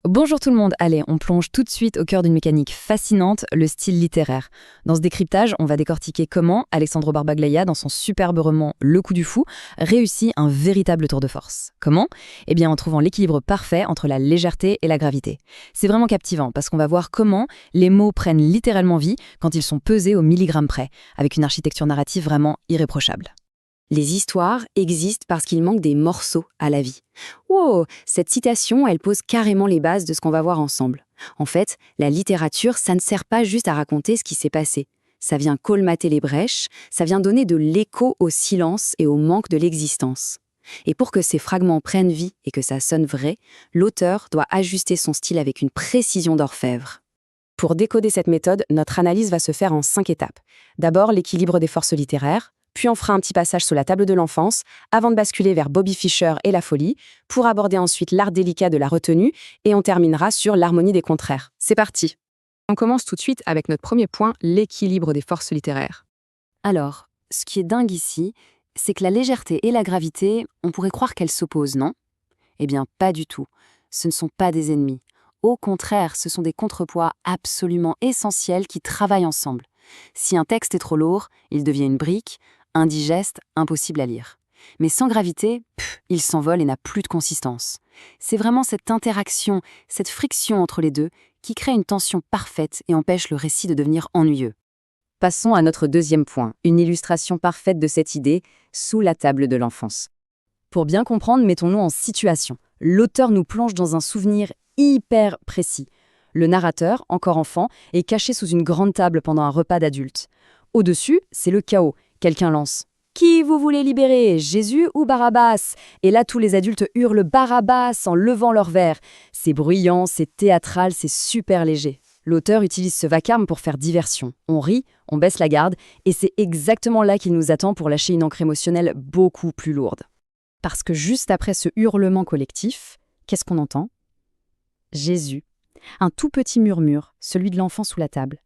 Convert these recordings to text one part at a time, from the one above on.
Bonjour tout le monde, allez, on plonge tout de suite au cœur d'une mécanique fascinante, le style littéraire. Dans ce décryptage, on va décortiquer comment Alessandro Barbaglaya, dans son superbe roman Le Coup du Fou, réussit un véritable tour de force. Comment? Eh bien en trouvant l'équilibre parfait entre la légèreté et la gravité. C'est vraiment captivant parce qu'on va voir comment les mots prennent littéralement vie quand ils sont pesés au milligramme près, avec une architecture narrative vraiment irréprochable. Les histoires existent parce qu'il manque des morceaux à la vie. Wow, cette citation, elle pose carrément les bases de ce qu'on va voir ensemble. En fait, la littérature, ça ne sert pas juste à raconter ce qui s'est passé. Ça vient colmater les brèches, ça vient donner de l'écho au silence et au manque de l'existence. Et pour que ces fragments prennent vie et que ça sonne vrai, l'auteur doit ajuster son style avec une précision d'orfèvre. Pour décoder cette méthode, notre analyse va se faire en 5 étapes. D'abord, l'équilibre des forces littéraires. Puis on fera un petit passage sous la table de l'enfance, avant de basculer vers Bobby Fischer et la folie, pour aborder ensuite l'art délicat de la retenue, et on terminera sur l'harmonie des contraires. C'est parti! On commence tout de suite avec notre premier point, l'équilibre des forces littéraires. Alors, ce qui est dingue ici, c'est que la légèreté et la gravité, on pourrait croire qu'elles s'opposent, non? Eh bien, pas du tout. Ce ne sont pas des ennemis. Au contraire, ce sont des contrepoids absolument essentiels qui travaillent ensemble. Si un texte est trop lourd, il devient une brique, indigeste, impossible à lire. Mais sans gravité, il s'envole et n'a plus de consistance. C'est vraiment cette interaction, cette friction entre les deux qui crée une tension parfaite et empêche le récit de devenir ennuyeux. Passons à notre deuxième point, une illustration parfaite de cette idée, sous la table de l'enfance. Pour bien comprendre, mettons-nous en situation. L'auteur nous plonge dans un souvenir hyper précis. Le narrateur, encore enfant, est caché sous une grande table pendant un repas d'adultes. Au-dessus, c'est le chaos. Quelqu'un lance « Qui vous voulez libérer, Jésus ou Barabbas ?» Et là, tous les adultes hurlent « Barabbas » en levant leur verre. C'est bruyant, c'est théâtral, c'est super léger. L'auteur utilise ce vacarme pour faire diversion. On rit, on baisse la garde, et c'est exactement là qu'il nous attend pour lâcher une encre émotionnelle beaucoup plus lourde. Parce que juste après ce hurlement collectif, qu'est-ce qu'on entend? Jésus. Un tout petit murmure, celui de l'enfant sous la table.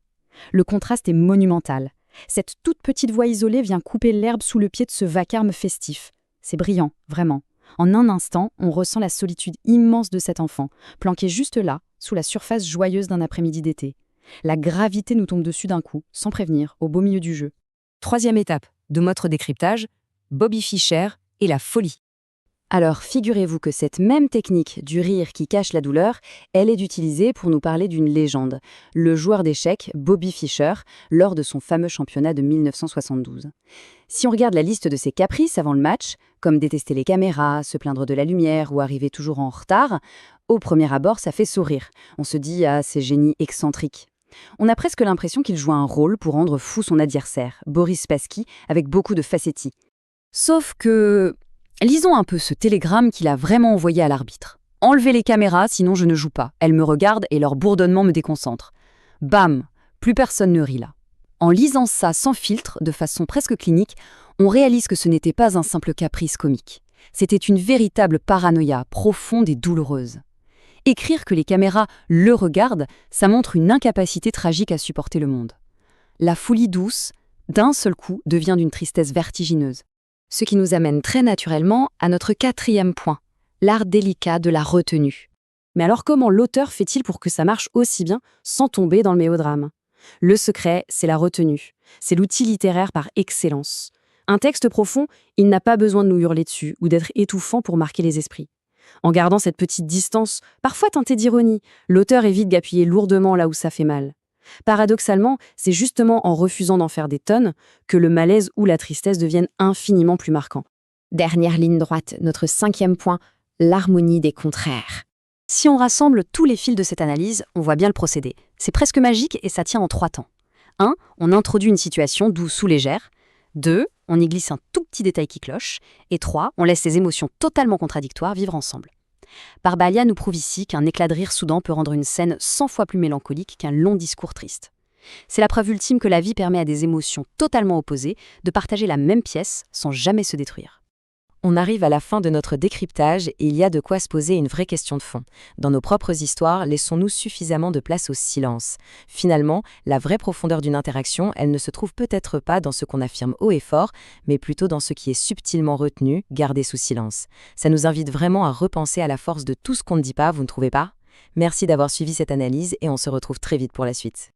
Le contraste est monumental. Cette toute petite voix isolée vient couper l'herbe sous le pied de ce vacarme festif. C'est brillant, vraiment. En un instant, on ressent la solitude immense de cet enfant, planqué juste là, sous la surface joyeuse d'un après-midi d'été. La gravité nous tombe dessus d'un coup, sans prévenir, au beau milieu du jeu. Troisième étape de notre décryptage, Bobby Fischer et la folie. Alors, figurez-vous que cette même technique du rire qui cache la douleur, elle est utilisée pour nous parler d'une légende, le joueur d'échecs Bobby Fischer, lors de son fameux championnat de 1972. Si on regarde la liste de ses caprices avant le match, comme détester les caméras, se plaindre de la lumière ou arriver toujours en retard, au premier abord, ça fait sourire. On se dit « Ah, c'est génie excentrique ». On a presque l'impression qu'il joue un rôle pour rendre fou son adversaire, Boris Spassky, avec beaucoup de facéties. Sauf que... lisons un peu ce télégramme qu'il a vraiment envoyé à l'arbitre. « Enlevez les caméras, sinon je ne joue pas. Elles me regardent et leur bourdonnement me déconcentre. » Bam! Plus personne ne rit là. En lisant ça sans filtre, de façon presque clinique, on réalise que ce n'était pas un simple caprice comique. C'était une véritable paranoïa, profonde et douloureuse. Écrire que les caméras le regardent, ça montre une incapacité tragique à supporter le monde. La folie douce, d'un seul coup, devient d'une tristesse vertigineuse. Ce qui nous amène très naturellement à notre quatrième point, l'art délicat de la retenue. Mais alors comment l'auteur fait-il pour que ça marche aussi bien sans tomber dans le mélodrame? Le secret, c'est la retenue. C'est l'outil littéraire par excellence. Un texte profond, il n'a pas besoin de nous hurler dessus ou d'être étouffant pour marquer les esprits. En gardant cette petite distance, parfois teintée d'ironie, l'auteur évite d'appuyer lourdement là où ça fait mal. Paradoxalement, c'est justement en refusant d'en faire des tonnes que le malaise ou la tristesse deviennent infiniment plus marquants. Dernière ligne droite, notre cinquième point, l'harmonie des contraires. Si on rassemble tous les fils de cette analyse, on voit bien le procédé. C'est presque magique et ça tient en 3 temps. 1. On introduit une situation douce ou légère. 2. On y glisse un tout petit détail qui cloche. Et 3. On laisse ces émotions totalement contradictoires vivre ensemble. Barbaglaya nous prouve ici qu'un éclat de rire soudain peut rendre une scène 100 fois plus mélancolique qu'un long discours triste. C'est la preuve ultime que la vie permet à des émotions totalement opposées de partager la même pièce sans jamais se détruire. On arrive à la fin de notre décryptage et il y a de quoi se poser une vraie question de fond. Dans nos propres histoires, laissons-nous suffisamment de place au silence? Finalement, la vraie profondeur d'une interaction, elle ne se trouve peut-être pas dans ce qu'on affirme haut et fort, mais plutôt dans ce qui est subtilement retenu, gardé sous silence. Ça nous invite vraiment à repenser à la force de tout ce qu'on ne dit pas, vous ne trouvez pas? Merci d'avoir suivi cette analyse et on se retrouve très vite pour la suite.